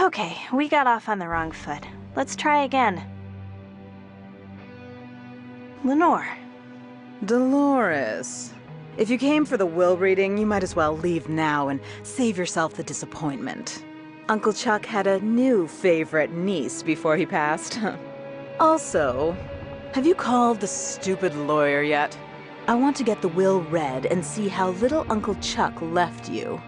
Okay, we got off on the wrong foot. Let's try again. Lenore. Dolores. If you came for the will reading, you might as well leave now and save yourself the disappointment. Uncle Chuck had a new favorite niece before he passed. Also, have you called the stupid lawyer yet? I want to get the will read and see how little Uncle Chuck left you.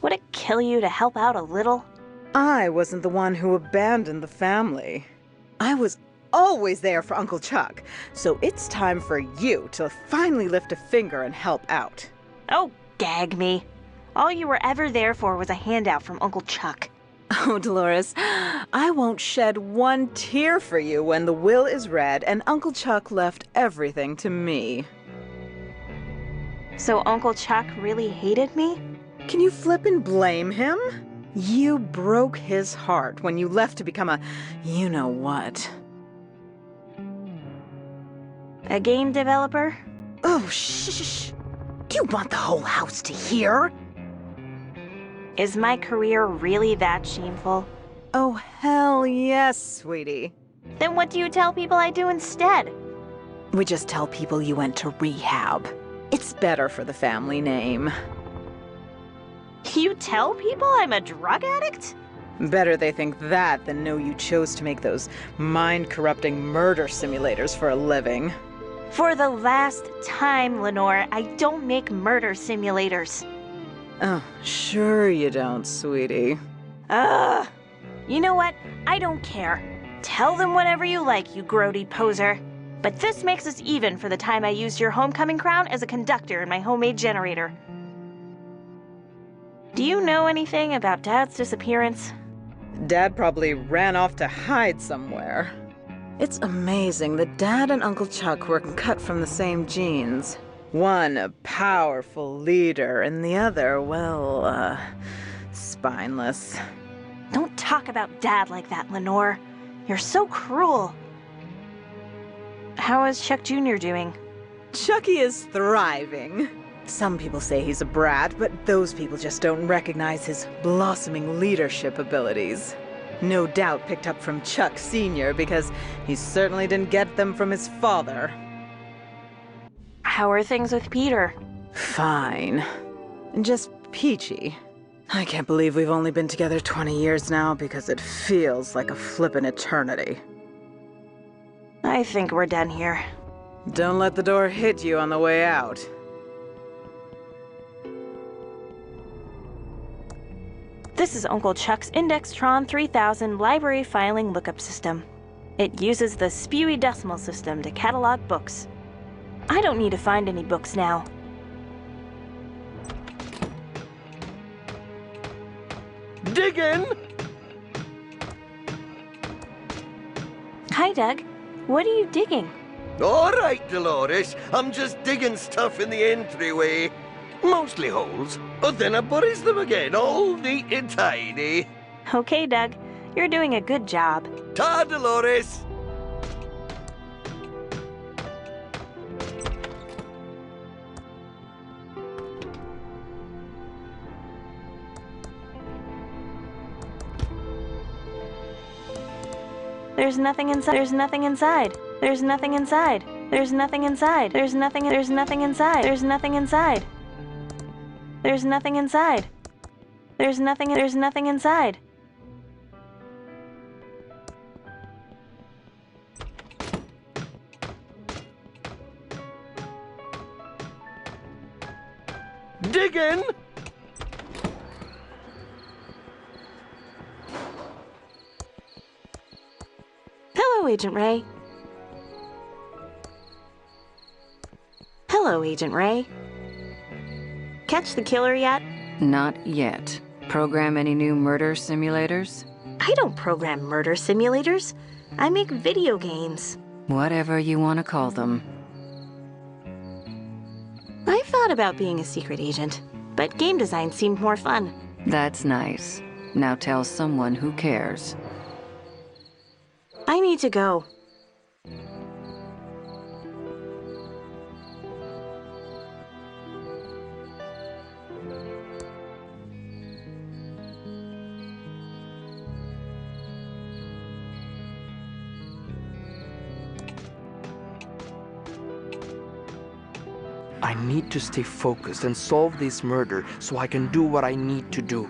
Would it kill you to help out a little? I wasn't the one who abandoned the family. I was always there for Uncle Chuck, so it's time for you to finally lift a finger and help out. Oh, gag me. All you were ever there for was a handout from Uncle Chuck. Oh, Dolores, I won't shed one tear for you when the will is read and Uncle Chuck left everything to me. So Uncle Chuck really hated me? Can you flip and blame him? You broke his heart when you left to become a you-know-what. A game developer? Oh, shh. Do you want the whole house to hear? Is my career really that shameful? Oh, hell yes, sweetie. Then what do you tell people I do instead? We just tell people you went to rehab. It's better for the family name. You tell people I'm a drug addict? Better they think that than know you chose to make those mind-corrupting murder simulators for a living. For the last time, Lenore, I don't make murder simulators. Oh, sure you don't, sweetie. Ugh. You know what? I don't care. Tell them whatever you like, you grody poser. But this makes us even for the time I used your homecoming crown as a conductor in my homemade generator. Do you know anything about Dad's disappearance? Dad probably ran off to hide somewhere. It's amazing that Dad and Uncle Chuck were cut from the same genes. One a powerful leader, and the other, well, spineless. Don't talk about Dad like that, Lenore. You're so cruel. How is Chuck Jr. doing? Chucky is thriving. Some people say he's a brat, but those people just don't recognize his blossoming leadership abilities. No doubt picked up from Chuck Sr. because he certainly didn't get them from his father. How are things with Peter? Fine. Just peachy. I can't believe we've only been together 20 years now because it feels like a flippin' eternity. I think we're done here. Don't let the door hit you on the way out. This is Uncle Chuck's Indextron 3000 library filing lookup system. It uses the Spewy Decimal System to catalog books. I don't need to find any books now. Diggin'! Hi, Doug. What are you digging? All right, Dolores. I'm just digging stuff in the entryway. Mostly holes, but then I buries them again, all neat and tidy. Okay, Doug. You're doing a good job. Ta, Dolores! There's nothing inside. There's nothing inside. There's nothing inside. There's nothing inside. There's nothing inside. There's nothing inside. There's nothing inside. There's nothing inside. There's nothing inside. Diggin'! Hello, Agent Ray. Hello, Agent Ray. Catch the killer yet? Not yet. Program any new murder simulators? I don't program murder simulators. I make video games. Whatever you want to call them. I thought about being a secret agent, but game design seemed more fun. That's nice. Now tell someone who cares. I need to go. I need to stay focused and solve this murder so I can do what I need to do.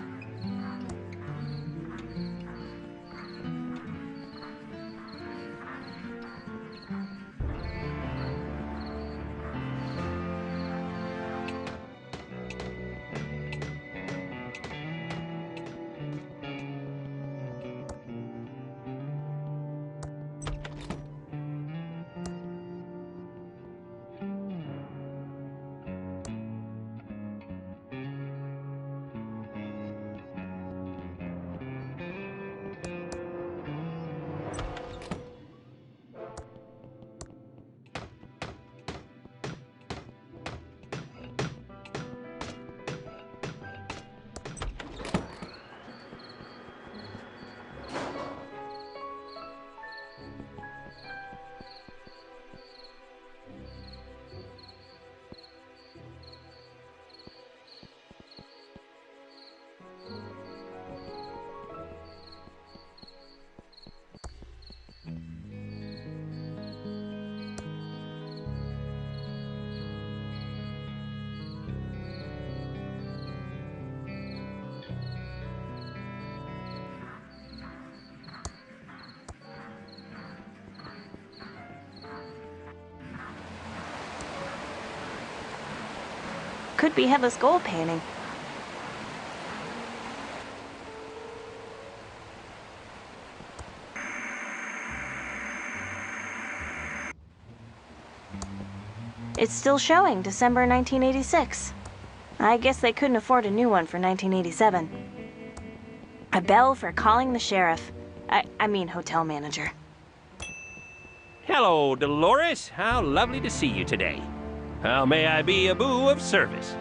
Could be headless gold painting. It's still showing December 1986. I guess they couldn't afford a new one for 1987. A bell for calling the sheriff. I mean hotel manager. Hello, Dolores. How lovely to see you today. How may I be a boo of service?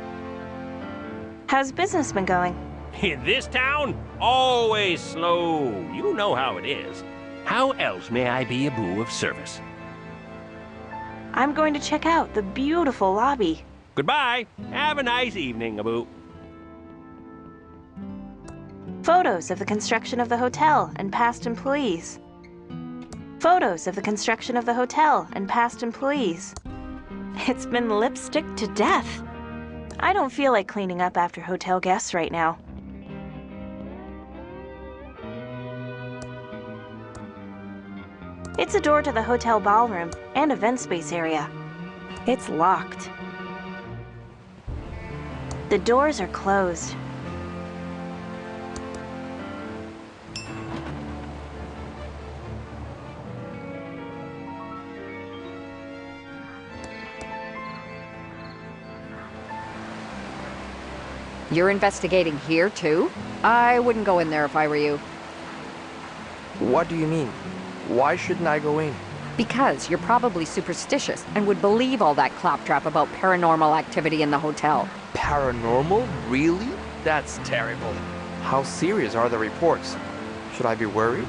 How's business been going? In this town? Always slow. You know how it is. How else may I be a boo of service? I'm going to check out the beautiful lobby. Goodbye. Have a nice evening, Abu. Photos of the construction of the hotel and past employees. Photos of the construction of the hotel and past employees. It's been lipstick to death. I don't feel like cleaning up after hotel guests right now. It's a door to the hotel ballroom and event space area. It's locked. The doors are closed. You're investigating here, too? I wouldn't go in there if I were you. What do you mean? Why shouldn't I go in? Because you're probably superstitious and would believe all that claptrap about paranormal activity in the hotel. Paranormal? Really? That's terrible. How serious are the reports? Should I be worried?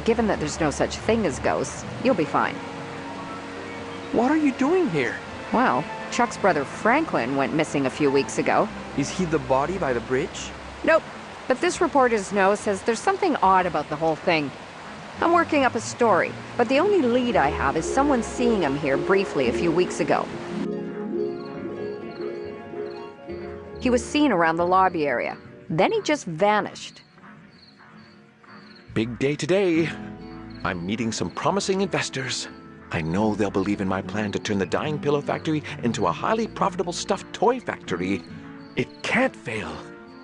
Given that there's no such thing as ghosts, you'll be fine. What are you doing here? Well, Chuck's brother Franklin went missing a few weeks ago. Is he the body by the bridge? Nope, but this reporter's note says there's something odd about the whole thing. I'm working up a story, but the only lead I have is someone seeing him here briefly a few weeks ago. He was seen around the lobby area. Then he just vanished. Big day today. I'm meeting some promising investors. I know they'll believe in my plan to turn the dying pillow factory into a highly profitable stuffed toy factory. It can't fail.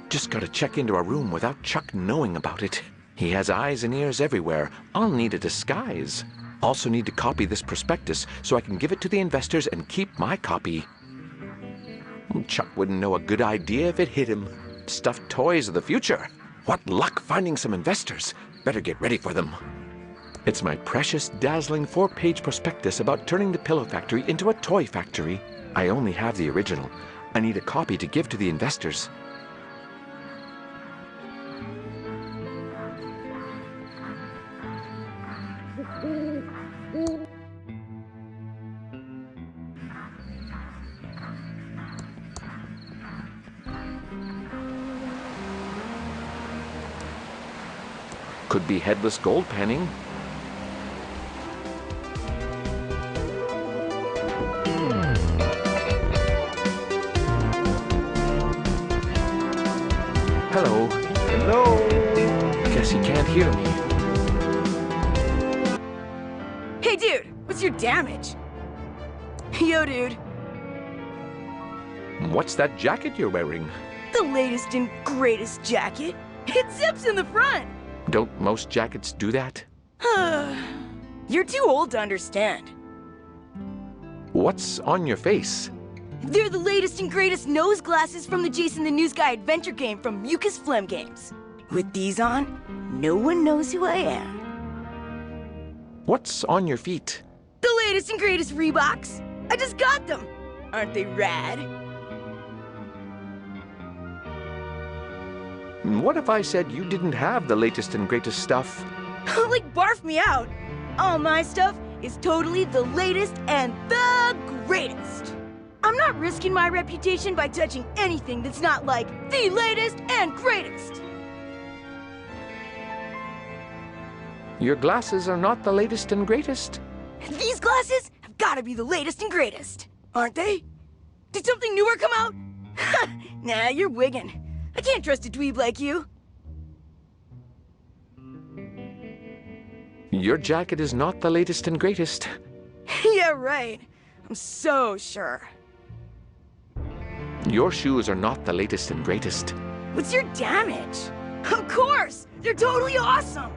Just gotta check into a room without Chuck knowing about it. He has eyes and ears everywhere. I'll need a disguise. Also need to copy this prospectus so I can give it to the investors and keep my copy. Chuck wouldn't know a good idea if it hit him. Stuffed toys of the future. What luck finding some investors. Better get ready for them. It's my precious, dazzling 4-page prospectus about turning the pillow factory into a toy factory. I only have the original. I need a copy to give to the investors. Could be headless gold panning. hello. Hello? Guess he can't hear me. Hey, dude, what's your damage? Yo, dude. What's that jacket you're wearing? The latest and greatest jacket. It zips in the front. Don't most jackets do that? You're too old to understand. What's on your face? They're the latest and greatest nose glasses from the Jason the News Guy adventure game from Mucus Phlegm Games. With these on, no one knows who I am. What's on your feet? The latest and greatest Reeboks. I just got them. Aren't they rad? What if I said you didn't have the latest and greatest stuff? Like, barf me out. All my stuff is totally the latest and the greatest. I'm not risking my reputation by touching anything that's not like the latest and greatest. Your glasses are not the latest and greatest. These glasses have got to be the latest and greatest, aren't they? Did something newer come out? Nah, you're wiggin'. I can't trust a dweeb like you. Your jacket is not the latest and greatest. Yeah, right. I'm so sure. Your shoes are not the latest and greatest. What's your damage? Of course! They're totally awesome!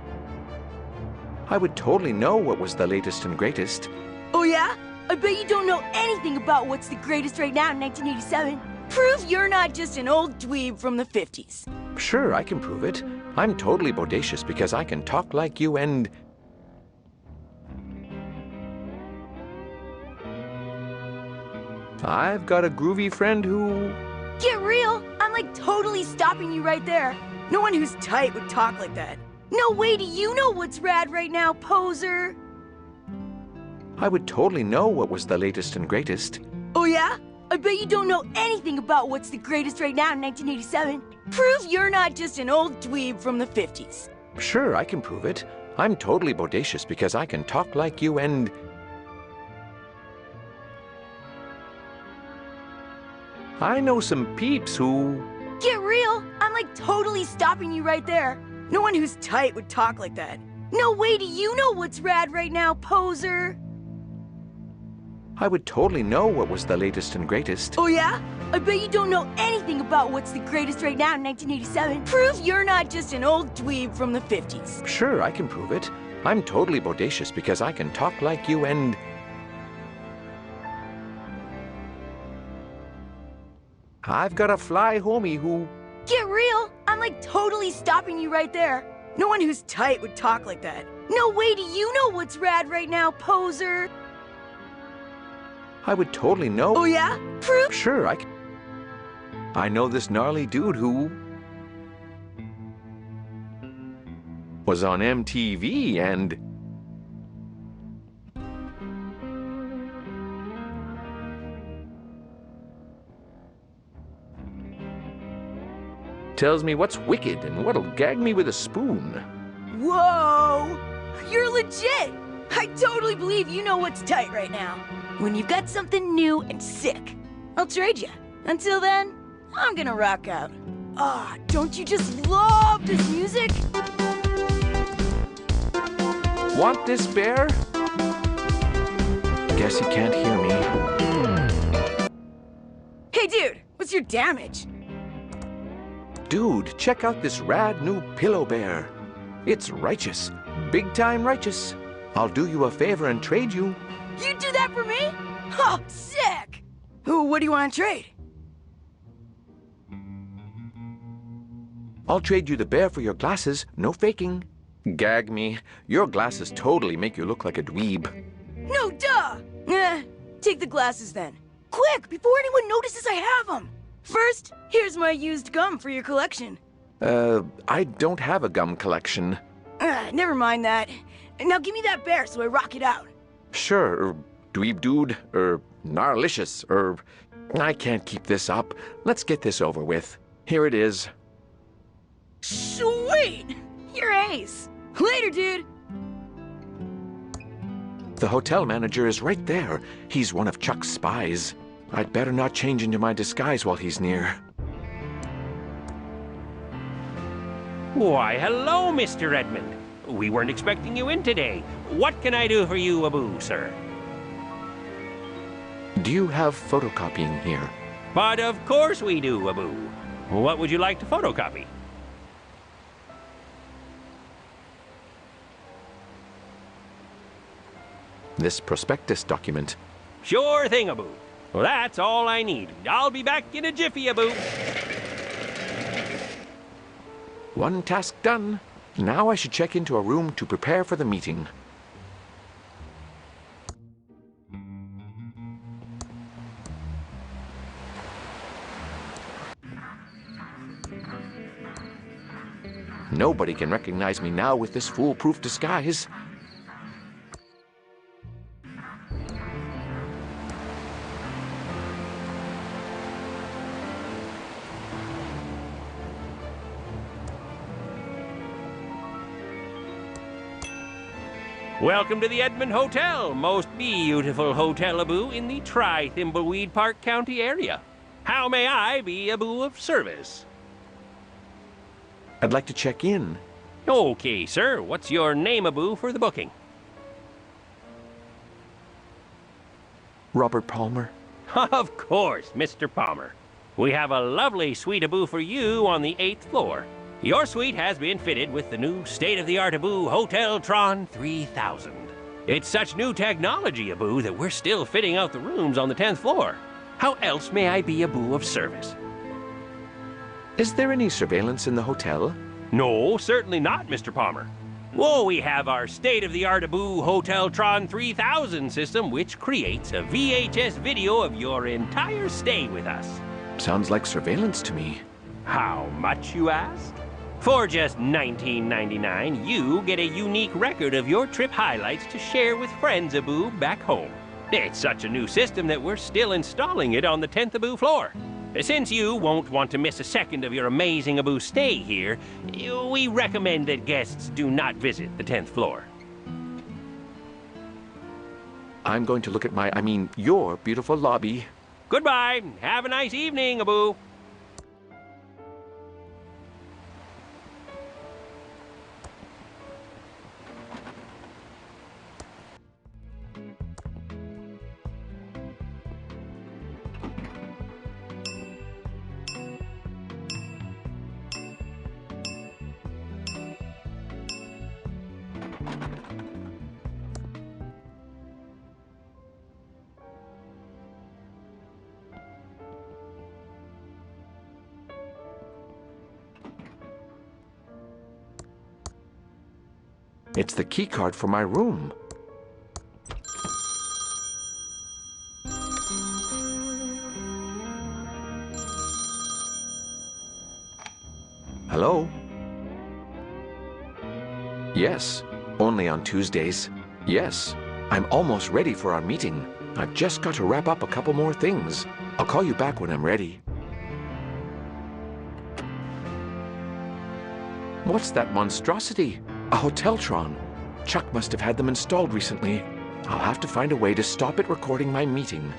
I would totally know what was the latest and greatest. Oh yeah? I bet you don't know anything about what's the greatest right now in 1987. Prove you're not just an old dweeb from the 50s. Sure, I can prove it. I'm totally bodacious because I can talk like you and... I've got a groovy friend who... Get real! I'm like totally stopping you right there. No one who's tight would talk like that. No way do you know what's rad right now, poser! I would totally know what was the latest and greatest. Oh yeah? I bet you don't know anything about what's the greatest right now in 1987. Prove you're not just an old dweeb from the 50s. Sure, I can prove it. I'm totally bodacious because I can talk like you and... I know some peeps who... Get real! I'm like totally stopping you right there. No one who's tight would talk like that. No way do you know what's rad right now, poser! I would totally know what was the latest and greatest. Oh yeah? I bet you don't know anything about what's the greatest right now in 1987. Prove you're not just an old dweeb from the 50s. Sure, I can prove it. I'm totally bodacious because I can talk like you and... I've got a fly homie who... Get real! I'm like totally stopping you right there. No one who's tight would talk like that. No way do you know what's rad right now, poser! I would totally know... Oh yeah? Prove... Sure, I know this gnarly dude who... was on MTV and... tells me what's wicked and what'll gag me with a spoon. Whoa! You're legit! I totally believe you know what's tight right now. When you've got something new and sick, I'll trade you. Until then, I'm gonna rock out. Ah, don't you just love this music? Want this bear? Guess he can't hear me. Hey dude, what's your damage? Dude, check out this rad new pillow bear. It's righteous. Big time righteous. I'll do you a favor and trade you. You do that for me? Oh, sick! Ooh, what do you want to trade? I'll trade you the bear for your glasses, no faking. Gag me. Your glasses totally make you look like a dweeb. No, duh! Take the glasses then. Quick, before anyone notices I have them. First, here's my used gum for your collection. I don't have a gum collection. Never mind that. Now give me that bear so I rock it out. Sure, dweeb dude, gnarlicious, I can't keep this up. Let's get this over with. Here it is. Sweet! You're ace. Later, dude. The hotel manager is right there. He's one of Chuck's spies. I'd better not change into my disguise while he's near. Why, hello, Mr. Edmund. We weren't expecting you in today. What can I do for you, Abu, sir? Do you have photocopying here? But of course we do, Abu. What would you like to photocopy? This prospectus document. Sure thing, Abu. Well, that's all I need. I'll be back in a jiffy, Abu. One task done. Now I should check into a room to prepare for the meeting. Nobody can recognize me now with this foolproof disguise. Welcome to the Edmund Hotel, most beautiful hotel, Abu, in the Thimbleweed Park County area. How may I be Abu of service? I'd like to check in. Okay, sir. What's your name, Abu, for the booking? Robert Palmer. Of course, Mr. Palmer. We have a lovely suite, Abu, for you on the 8th floor. Your suite has been fitted with the new state-of-the-art Abu Hotel Tron 3000. It's such new technology, Abu, that we're still fitting out the rooms on the 10th floor. How else may I be Abu of service? Is there any surveillance in the hotel? No, certainly not, Mr. Palmer. Well, we have our state-of-the-art Abu Hotel Tron 3000 system, which creates a VHS video of your entire stay with us. Sounds like surveillance to me. How much, you ask? For just $19.99, you get a unique record of your trip highlights to share with friends, Abu, back home. It's such a new system that we're still installing it on the 10th Abu floor. Since you won't want to miss a second of your amazing Abu stay here, we recommend that guests do not visit the 10th floor. I'm going to look at your beautiful lobby. Goodbye. Have a nice evening, Abu. It's the key card for my room. Hello? Yes, only on Tuesdays. Yes, I'm almost ready for our meeting. I've just got to wrap up a couple more things. I'll call you back when I'm ready. What's that monstrosity? A Hoteltron. Chuck must have had them installed recently. I'll have to find a way to stop it recording my meeting.